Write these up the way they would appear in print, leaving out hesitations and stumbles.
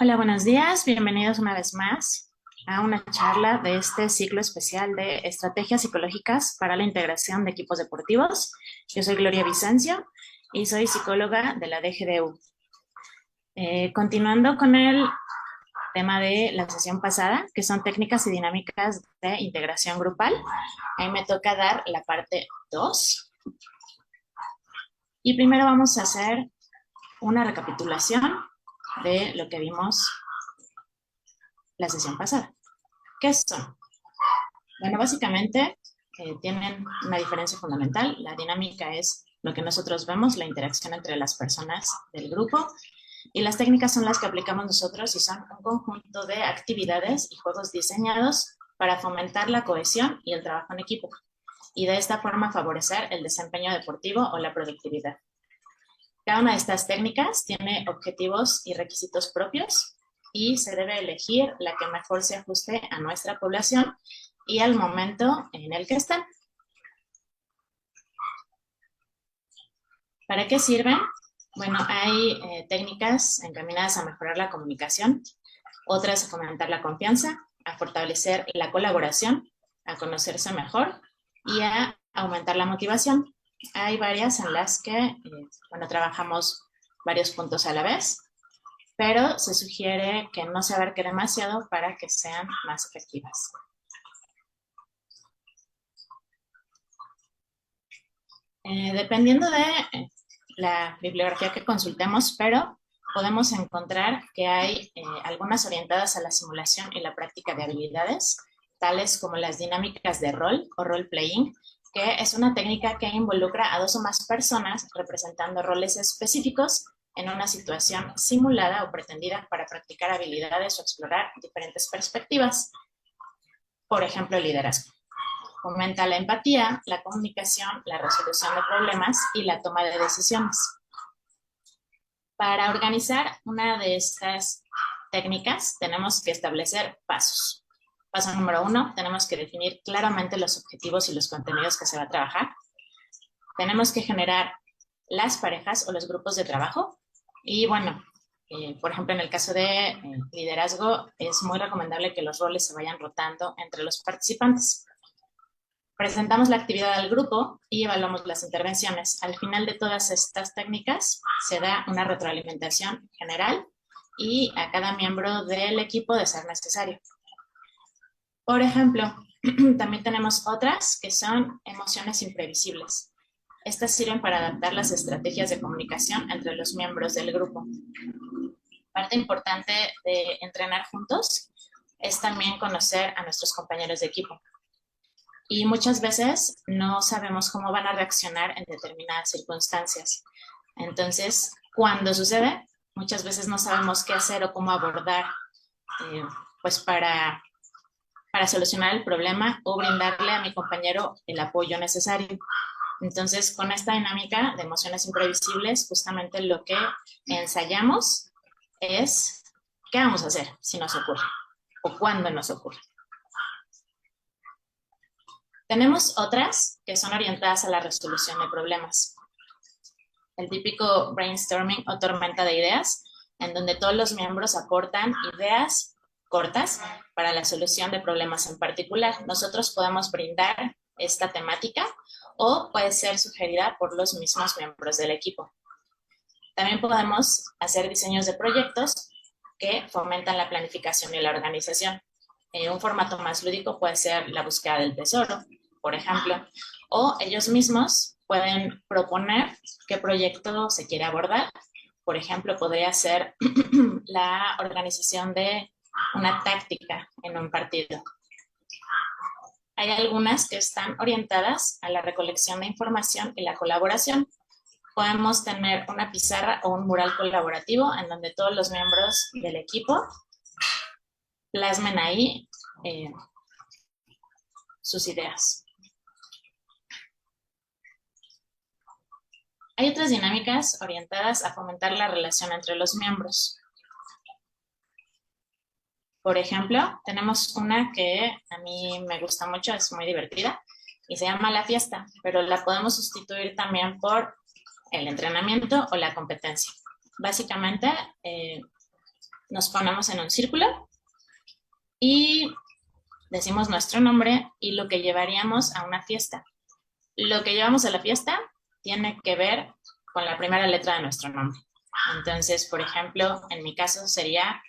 Hola, buenos días. Bienvenidos una vez más a una charla de este ciclo especial de estrategias psicológicas para la integración de equipos deportivos. Yo soy Gloria Vicencio y soy psicóloga de la DGDU. Continuando con el tema de la sesión pasada, que son técnicas y dinámicas de integración grupal, a mí me toca dar la parte 2. Y primero vamos a hacer una recapitulación de lo que vimos la sesión pasada. ¿Qué son? Bueno, básicamente tienen una diferencia fundamental. La dinámica es lo que nosotros vemos, la interacción entre las personas del grupo, y las técnicas son las que aplicamos nosotros y son un conjunto de actividades y juegos diseñados para fomentar la cohesión y el trabajo en equipo, y de esta forma favorecer el desempeño deportivo o la productividad. Cada una de estas técnicas tiene objetivos y requisitos propios y se debe elegir la que mejor se ajuste a nuestra población y al momento en el que están. ¿Para qué sirven? Bueno, hay técnicas encaminadas a mejorar la comunicación, otras a fomentar la confianza, a fortalecer la colaboración, a conocerse mejor y a aumentar la motivación. Hay varias en las que, trabajamos varios puntos a la vez, pero se sugiere que no se abarque demasiado para que sean más efectivas. Dependiendo de la bibliografía que consultemos, pero podemos encontrar que hay algunas orientadas a la simulación y la práctica de habilidades, tales como las dinámicas de rol o role-playing, que es una técnica que involucra a dos o más personas representando roles específicos en una situación simulada o pretendida para practicar habilidades o explorar diferentes perspectivas. Por ejemplo, el liderazgo. Fomenta la empatía, la comunicación, la resolución de problemas y la toma de decisiones. Para organizar una de estas técnicas, tenemos que establecer pasos. Paso número 1, tenemos que definir claramente los objetivos y los contenidos que se va a trabajar. Tenemos que generar las parejas o los grupos de trabajo. Y bueno, por ejemplo, en el caso de liderazgo, es muy recomendable que los roles se vayan rotando entre los participantes. Presentamos la actividad al grupo y evaluamos las intervenciones. Al final de todas estas técnicas se da una retroalimentación general y a cada miembro del equipo de ser necesario. Por ejemplo, también tenemos otras que son emociones imprevisibles. Estas sirven para adaptar las estrategias de comunicación entre los miembros del grupo. Parte importante de entrenar juntos es también conocer a nuestros compañeros de equipo. Y muchas veces no sabemos cómo van a reaccionar en determinadas circunstancias. Entonces, cuando sucede, muchas veces no sabemos qué hacer o cómo abordar pues para solucionar el problema o brindarle a mi compañero el apoyo necesario. Entonces, con esta dinámica de emociones imprevisibles, justamente lo que ensayamos es qué vamos a hacer si nos ocurre o cuándo nos ocurre. Tenemos otras que son orientadas a la resolución de problemas. El típico brainstorming o tormenta de ideas, en donde todos los miembros aportan ideas cortas para la solución de problemas en particular. Nosotros podemos brindar esta temática o puede ser sugerida por los mismos miembros del equipo. También podemos hacer diseños de proyectos que fomentan la planificación y la organización. Un formato más lúdico puede ser la búsqueda del tesoro, por ejemplo, o ellos mismos pueden proponer qué proyecto se quiere abordar. Por ejemplo, podría ser la organización de una táctica en un partido. Hay algunas que están orientadas a la recolección de información y la colaboración. Podemos tener una pizarra o un mural colaborativo en donde todos los miembros del equipo plasmen ahí sus ideas. Hay otras dinámicas orientadas a fomentar la relación entre los miembros. Por ejemplo, tenemos una que a mí me gusta mucho, es muy divertida y se llama la fiesta, pero la podemos sustituir también por el entrenamiento o la competencia. Básicamente, nos ponemos en un círculo y decimos nuestro nombre y lo que llevaríamos a una fiesta. Lo que llevamos a la fiesta tiene que ver con la primera letra de nuestro nombre. Entonces, por ejemplo, en mi caso sería,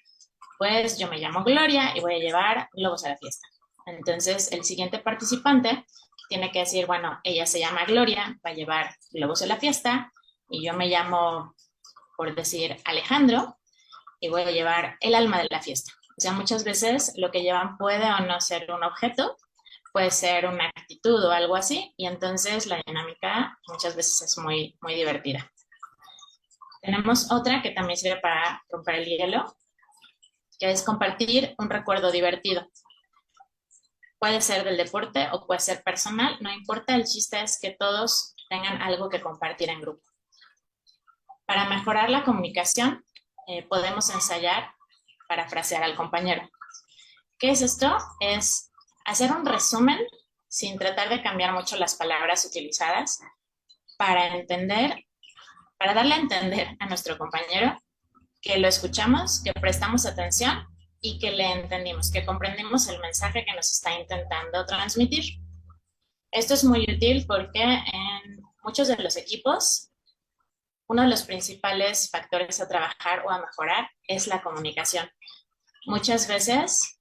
pues yo me llamo Gloria y voy a llevar globos a la fiesta. Entonces, el siguiente participante tiene que decir, bueno, ella se llama Gloria, va a llevar globos a la fiesta, y yo me llamo, por decir, Alejandro, y voy a llevar el alma de la fiesta. O sea, muchas veces lo que llevan puede o no ser un objeto, puede ser una actitud o algo así, y entonces la dinámica muchas veces es muy, muy divertida. Tenemos otra que también sirve para romper el hielo, que es compartir un recuerdo divertido. Puede ser del deporte o puede ser personal, no importa, el chiste es que todos tengan algo que compartir en grupo. Para mejorar la comunicación, podemos ensayar parafrasear al compañero. ¿Qué es esto? Es hacer un resumen sin tratar de cambiar mucho las palabras utilizadas para entender, para darle a entender a nuestro compañero que lo escuchamos, que prestamos atención y que le entendimos, que comprendimos el mensaje que nos está intentando transmitir. Esto es muy útil porque en muchos de los equipos, uno de los principales factores a trabajar o a mejorar es la comunicación. Muchas veces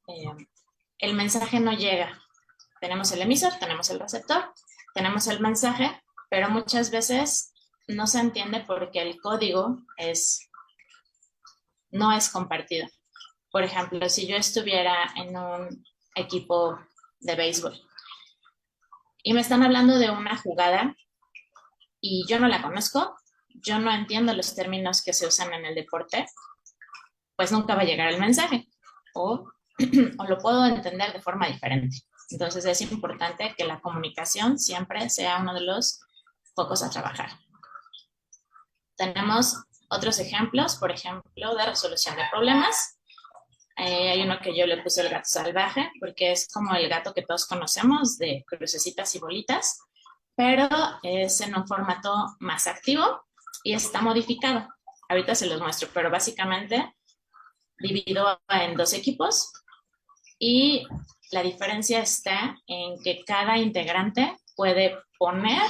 el mensaje no llega. Tenemos el emisor, tenemos el receptor, tenemos el mensaje, pero muchas veces no se entiende porque el código no es compartido. Por ejemplo, si yo estuviera en un equipo de béisbol y me están hablando de una jugada y yo no la conozco, yo no entiendo los términos que se usan en el deporte, pues nunca va a llegar el mensaje o lo puedo entender de forma diferente. Entonces es importante que la comunicación siempre sea uno de los focos a trabajar. Tenemos otros ejemplos, por ejemplo, de resolución de problemas. Hay uno que yo le puse el gato salvaje, porque es como el gato que todos conocemos, de crucecitas y bolitas, pero es en un formato más activo y está modificado. Ahorita se los muestro, pero básicamente dividido en 2 equipos y la diferencia está en que cada integrante puede poner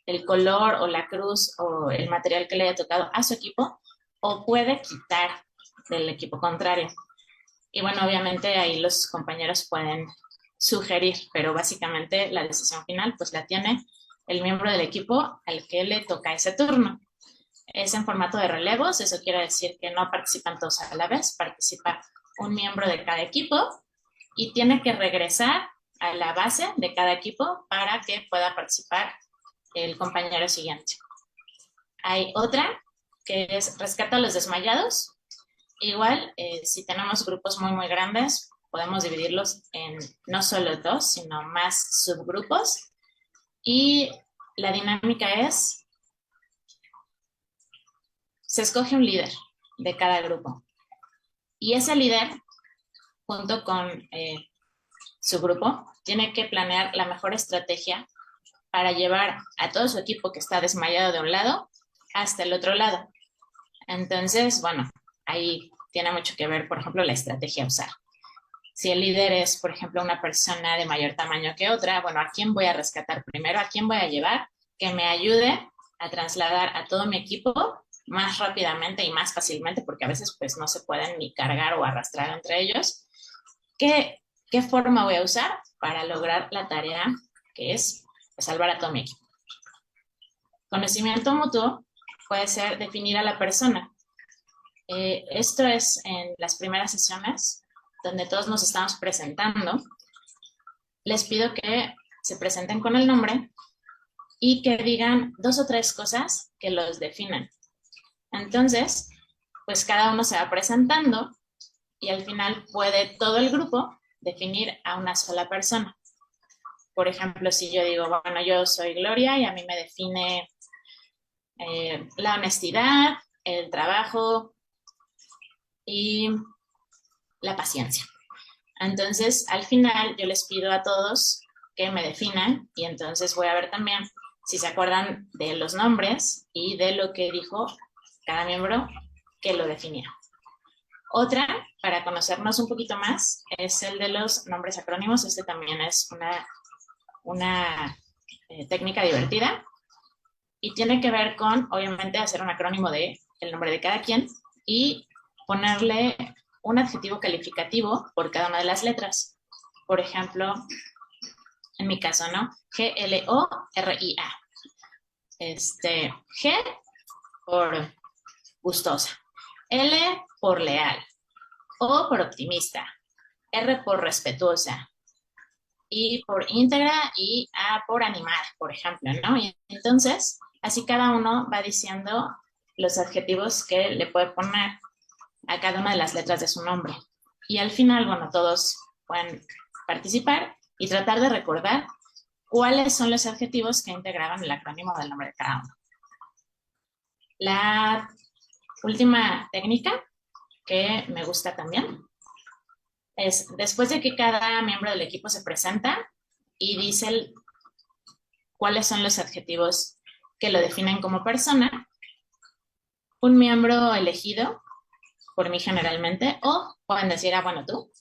el color o la cruz o el material que le haya tocado a su equipo o puede quitar del equipo contrario. Y bueno, obviamente ahí los compañeros pueden sugerir, pero básicamente la decisión final pues la tiene el miembro del equipo al que le toca ese turno. Es en formato de relevos, eso quiere decir que no participan todos a la vez, participa un miembro de cada equipo y tiene que regresar a la base de cada equipo para que pueda participar el compañero siguiente. Hay otra que es rescata a los desmayados. Igual, si tenemos grupos muy, muy grandes, podemos dividirlos en no solo 2, sino más subgrupos. Y la dinámica es, se escoge un líder de cada grupo. Y ese líder, junto con su grupo, tiene que planear la mejor estrategia para llevar a todo su equipo que está desmayado de un lado hasta el otro lado. Entonces, bueno, ahí tiene mucho que ver, por ejemplo, la estrategia a usar. Si el líder es, por ejemplo, una persona de mayor tamaño que otra, bueno, ¿a quién voy a rescatar primero? ¿A quién voy a llevar que me ayude a trasladar a todo mi equipo más rápidamente y más fácilmente? Porque a veces pues no se pueden ni cargar o arrastrar entre ellos. ¿Qué forma voy a usar para lograr la tarea que es salvar a todo mi equipo? Conocimiento mutuo puede ser definir a la persona. Esto es en las primeras sesiones donde todos nos estamos presentando. Les pido que se presenten con el nombre y que digan 2 o 3 cosas que los definan. Entonces, pues cada uno se va presentando y al final puede todo el grupo definir a una sola persona. Por ejemplo, si yo digo, bueno, yo soy Gloria y a mí me define la honestidad, el trabajo y la paciencia. Entonces, al final yo les pido a todos que me definan y entonces voy a ver también si se acuerdan de los nombres y de lo que dijo cada miembro que lo definía. Otra, para conocernos un poquito más, es el de los nombres acrónimos. Este también es una técnica divertida y tiene que ver con, obviamente, hacer un acrónimo de el nombre de cada quien y ponerle un adjetivo calificativo por cada una de las letras. Por ejemplo, en mi caso, ¿no? Gloria. G por gustosa, L por leal, O por optimista, R por respetuosa, I por íntegra y A por animada, por ejemplo, ¿no? Y entonces, así cada uno va diciendo los adjetivos que le puede poner a cada una de las letras de su nombre. Y al final, bueno, todos pueden participar y tratar de recordar cuáles son los adjetivos que integraban el acrónimo del nombre de cada uno. La última técnica que me gusta también es después de que cada miembro del equipo se presenta y dice cuáles son los adjetivos que lo definen como persona, un miembro elegido, por mí generalmente, o pueden decir, bueno, tú,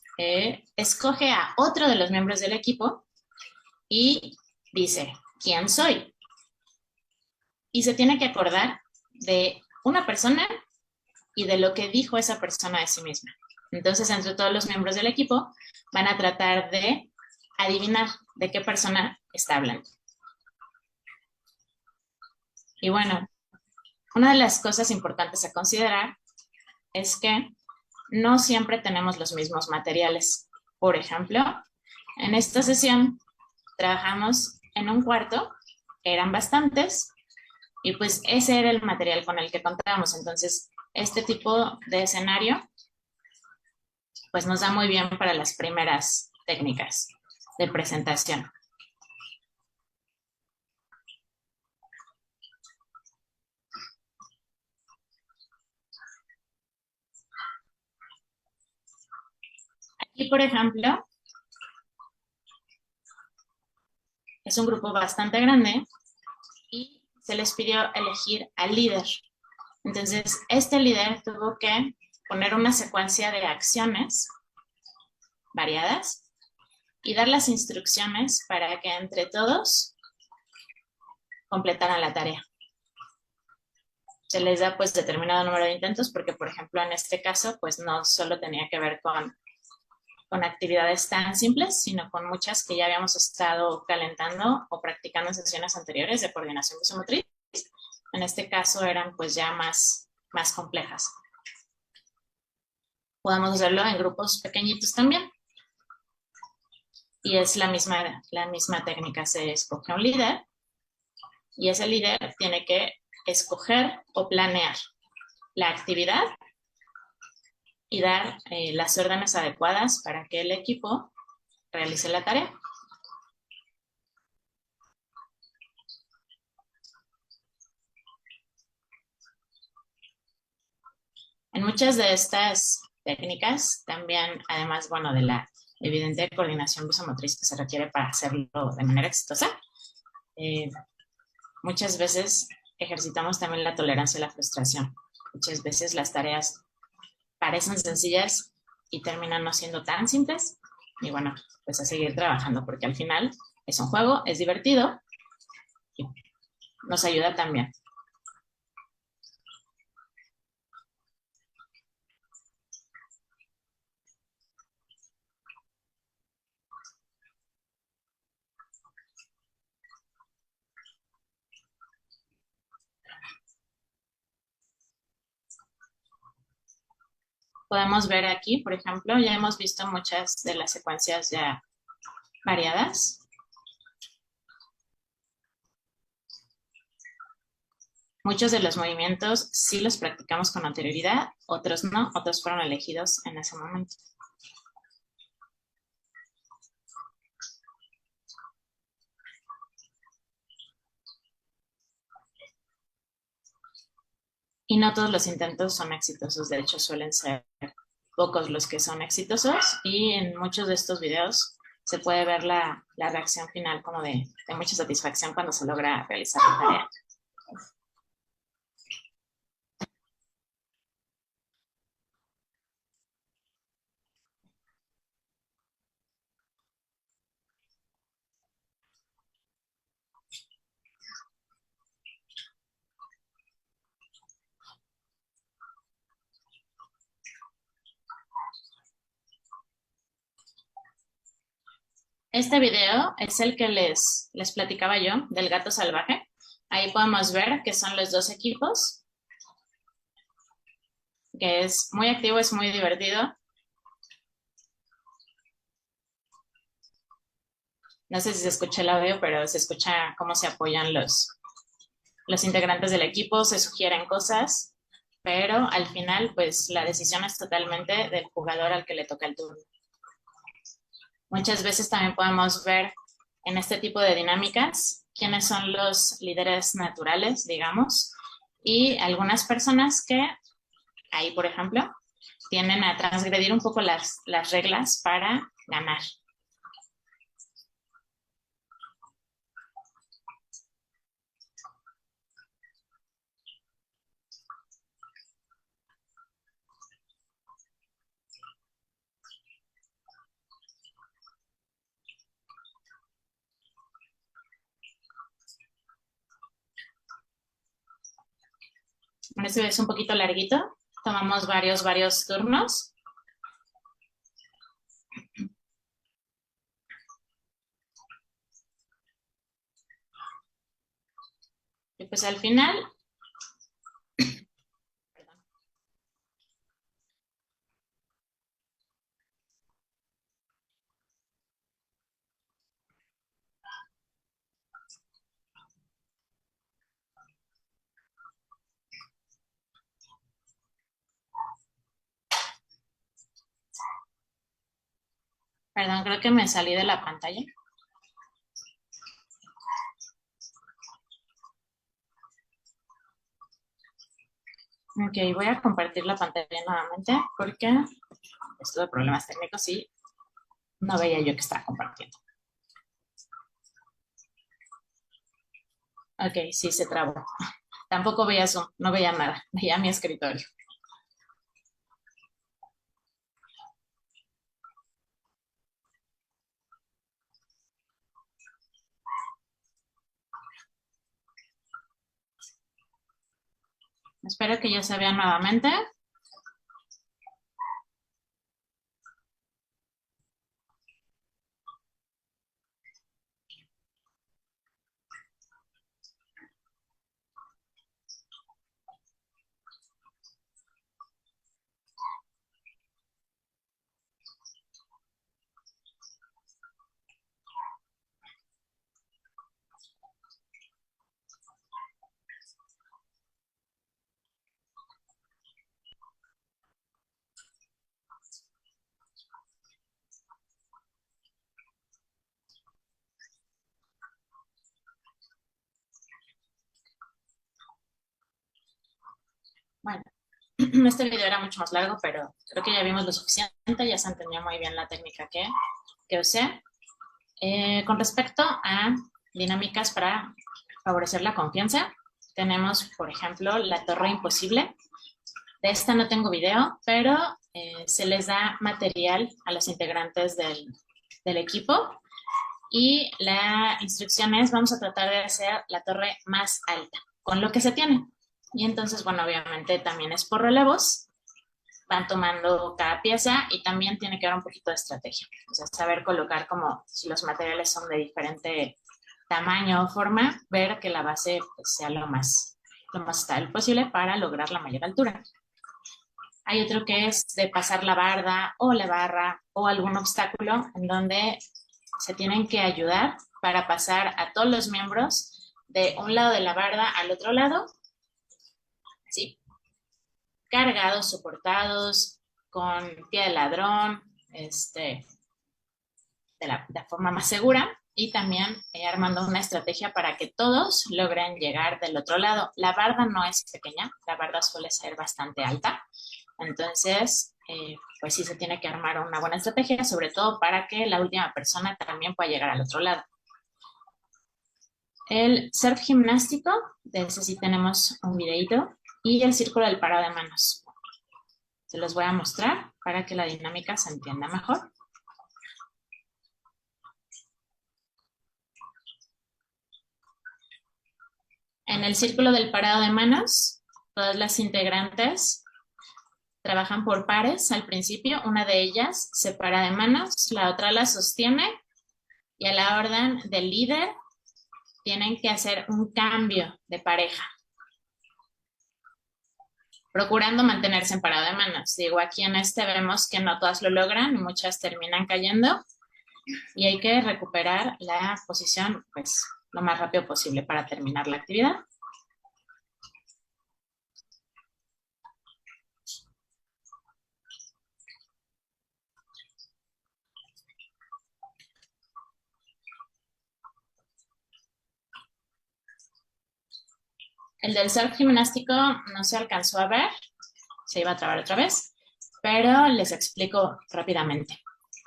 escoge a otro de los miembros del equipo y dice, ¿quién soy? Y se tiene que acordar de una persona y de lo que dijo esa persona de sí misma. Entonces, entre todos los miembros del equipo van a tratar de adivinar de qué persona está hablando. Y bueno, una de las cosas importantes a considerar es que no siempre tenemos los mismos materiales. Por ejemplo, en esta sesión trabajamos en un cuarto, eran bastantes, y pues ese era el material con el que contábamos. Entonces, este tipo de escenario pues nos da muy bien para las primeras técnicas de presentación. Aquí, por ejemplo, es un grupo bastante grande y se les pidió elegir al líder. Entonces, este líder tuvo que poner una secuencia de acciones variadas y dar las instrucciones para que entre todos completaran la tarea. Se les da pues determinado número de intentos porque, por ejemplo, en este caso, pues no solo tenía que ver con actividades tan simples, sino con muchas que ya habíamos estado calentando o practicando en sesiones anteriores de coordinación visomotriz. En este caso eran pues ya más complejas. Podemos hacerlo en grupos pequeñitos también. Y es la misma técnica. Se escoge un líder y ese líder tiene que escoger o planear la actividad y dar las órdenes adecuadas para que el equipo realice la tarea. En muchas de estas técnicas, también, además, bueno, de la evidente coordinación visomotriz que se requiere para hacerlo de manera exitosa, muchas veces ejercitamos también la tolerancia a la frustración. Muchas veces las tareas parecen sencillas y terminan no siendo tan simples. Y bueno, pues a seguir trabajando, porque al final es un juego, es divertido y nos ayuda también. Podemos ver aquí, por ejemplo, ya hemos visto muchas de las secuencias ya variadas. Muchos de los movimientos sí los practicamos con anterioridad, otros no, otros fueron elegidos en ese momento. Y no todos los intentos son exitosos, de hecho suelen ser pocos los que son exitosos y en muchos de estos videos se puede ver la reacción final como de mucha satisfacción cuando se logra realizar la tarea. Este video es el que les platicaba yo del gato salvaje. Ahí podemos ver que son los dos equipos, que es muy activo, es muy divertido. No sé si se escucha el audio, pero se escucha cómo se apoyan los integrantes del equipo, se sugieren cosas, pero al final, pues la decisión es totalmente del jugador al que le toca el turno. Muchas veces también podemos ver en este tipo de dinámicas quiénes son los líderes naturales, digamos, y algunas personas que, ahí por ejemplo, tienden a transgredir un poco las reglas para ganar. Este es un poquito larguito, tomamos varios turnos. Y pues al final, perdón, creo que me salí de la pantalla. Ok, voy a compartir la pantalla nuevamente porque esto de problemas técnicos y no veía yo que estaba compartiendo. Ok, sí, se trabó. Tampoco veía Zoom, no veía nada, veía mi escritorio. Espero que ya se vea nuevamente. Bueno, este video era mucho más largo, pero creo que ya vimos lo suficiente, ya se entendió muy bien la técnica que usé. Con respecto a dinámicas para favorecer la confianza, tenemos, por ejemplo, la torre imposible. De esta no tengo video, pero se les da material a los integrantes del equipo y la instrucción es, vamos a tratar de hacer la torre más alta con lo que se tiene. Y entonces, bueno, obviamente también es por relevos, van tomando cada pieza y también tiene que haber un poquito de estrategia. O sea, saber colocar como si los materiales son de diferente tamaño o forma, ver que la base pues, sea lo más estable posible para lograr la mayor altura. Hay otro que es de pasar la barda o la barra o algún obstáculo en donde se tienen que ayudar para pasar a todos los miembros de un lado de la barda al otro lado, ¿sí? Cargados, soportados, con pie de ladrón, de la forma más segura y también armando una estrategia para que todos logren llegar del otro lado. La barda no es pequeña, la barda suele ser bastante alta, entonces pues sí se tiene que armar una buena estrategia, sobre todo para que la última persona también pueda llegar al otro lado. El surf gimnástico, de ese sí tenemos un videito, y el círculo del parado de manos. Se los voy a mostrar para que la dinámica se entienda mejor. En el círculo del parado de manos, todas las integrantes trabajan por pares al principio. Una de ellas se para de manos, la otra la sostiene Y a la orden del líder tienen que hacer un cambio de pareja, procurando mantenerse en parado de manos. Digo, aquí en este vemos que no todas lo logran, muchas terminan cayendo y hay que recuperar la posición pues lo más rápido posible para terminar la actividad. El del surf gimnástico no se alcanzó a ver, se iba a trabar otra vez, pero les explico rápidamente.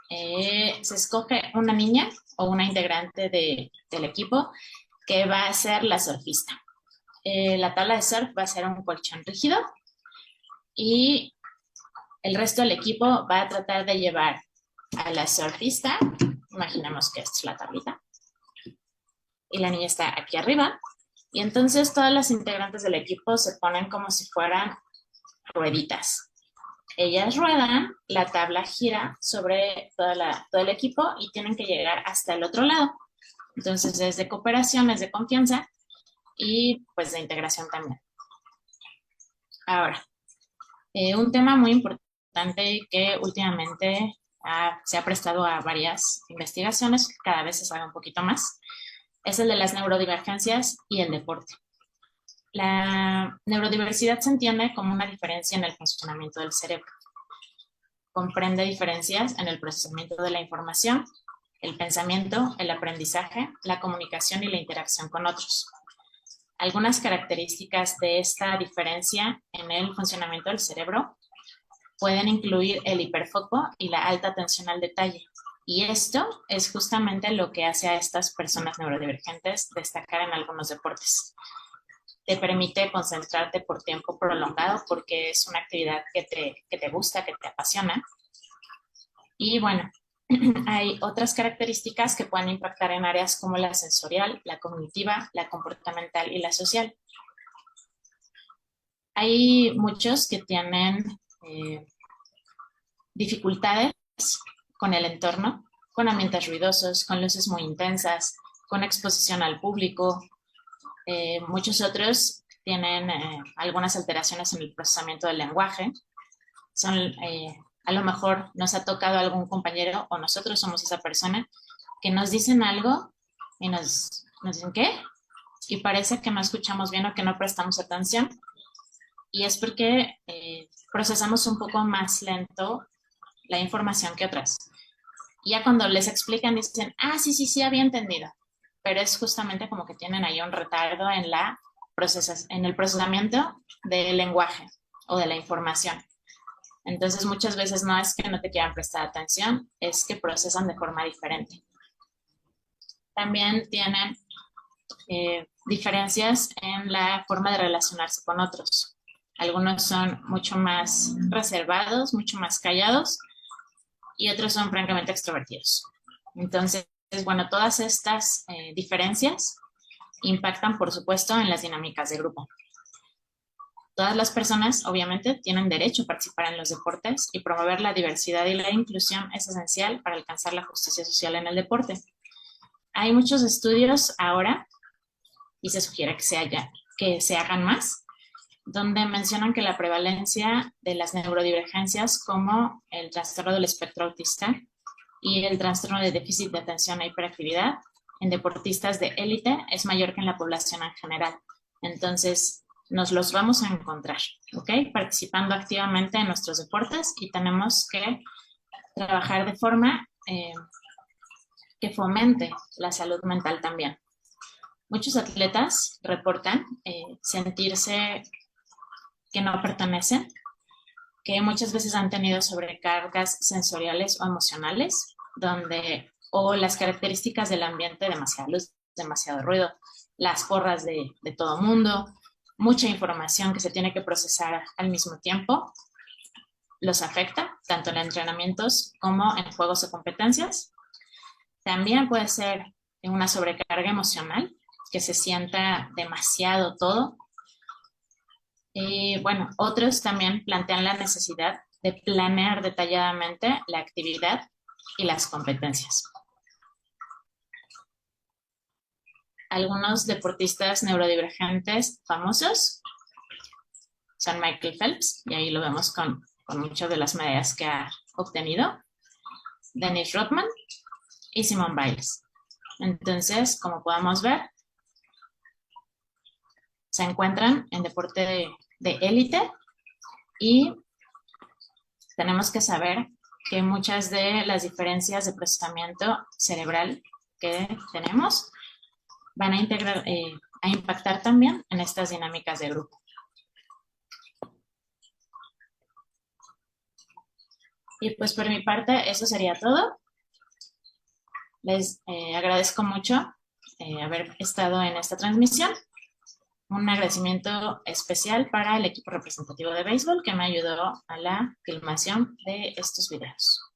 Se escoge una niña o una integrante del equipo que va a ser la surfista. La tabla de surf va a ser un colchón rígido y el resto del equipo va a tratar de llevar a la surfista, imaginemos que esta es la tablita, y la niña está aquí arriba, y entonces todas las integrantes del equipo se ponen como si fueran rueditas. Ellas ruedan, la tabla gira sobre todo el equipo y tienen que llegar hasta el otro lado. Entonces es de cooperación, es de confianza y pues de integración también. Ahora, un tema muy importante que últimamente se ha prestado a varias investigaciones, cada vez se sabe un poquito más, es el de las neurodivergencias y el deporte. La neurodiversidad se entiende como una diferencia en el funcionamiento del cerebro. Comprende diferencias en el procesamiento de la información, el pensamiento, el aprendizaje, la comunicación y la interacción con otros. Algunas características de esta diferencia en el funcionamiento del cerebro pueden incluir el hiperfoco y la alta atención al detalle. Y esto es justamente lo que hace a estas personas neurodivergentes destacar en algunos deportes. Te permite concentrarte por tiempo prolongado porque es una actividad que te gusta, que te apasiona. Y bueno, hay otras características que pueden impactar en áreas como la sensorial, la cognitiva, la comportamental y la social. Hay muchos que tienen dificultades con el entorno, con ambientes ruidosos, con luces muy intensas, con exposición al público. Muchos otros tienen algunas alteraciones en el procesamiento del lenguaje. A lo mejor nos ha tocado algún compañero o nosotros somos esa persona que nos dicen algo y nos dicen ¿qué? Y parece que no escuchamos bien o que no prestamos atención. Y es porque procesamos un poco más lento la información que otras. Y ya cuando les explican dicen, sí, había entendido. Pero es justamente como que tienen ahí un retardo en el procesamiento del lenguaje o de la información. Entonces muchas veces no es que no te quieran prestar atención, es que procesan de forma diferente. También tienen diferencias en la forma de relacionarse con otros. Algunos son mucho más reservados, mucho más callados y otros son francamente extrovertidos. Entonces, bueno, todas estas diferencias impactan, por supuesto, en las dinámicas de grupo. Todas las personas, obviamente, tienen derecho a participar en los deportes y promover la diversidad y la inclusión es esencial para alcanzar la justicia social en el deporte. Hay muchos estudios ahora, y se sugiere que se hagan más, donde mencionan que la prevalencia de las neurodivergencias como el trastorno del espectro autista y el trastorno de déficit de atención e hiperactividad en deportistas de élite es mayor que en la población en general. Entonces, nos los vamos a encontrar, ¿ok? Participando activamente en nuestros deportes y tenemos que trabajar de forma que fomente la salud mental también. Muchos atletas reportan sentirse que no pertenecen, que muchas veces han tenido sobrecargas sensoriales o emocionales, o las características del ambiente, demasiada luz, demasiado ruido, las porras de todo mundo, mucha información que se tiene que procesar al mismo tiempo, los afecta, tanto en entrenamientos como en juegos o competencias. También puede ser una sobrecarga emocional, que se sienta demasiado todo. Bueno, otros también plantean la necesidad de planear detalladamente la actividad y las competencias. Algunos deportistas neurodivergentes famosos son Michael Phelps, y ahí lo vemos con muchas de las medallas que ha obtenido, Dennis Rodman y Simone Biles. Entonces, como podemos ver, se encuentran en deporte de élite y tenemos que saber que muchas de las diferencias de procesamiento cerebral que tenemos van a impactar también en estas dinámicas de grupo. Y pues por mi parte, eso sería todo. Les agradezco mucho haber estado en esta transmisión. Un agradecimiento especial para el equipo representativo de béisbol que me ayudó a la filmación de estos videos.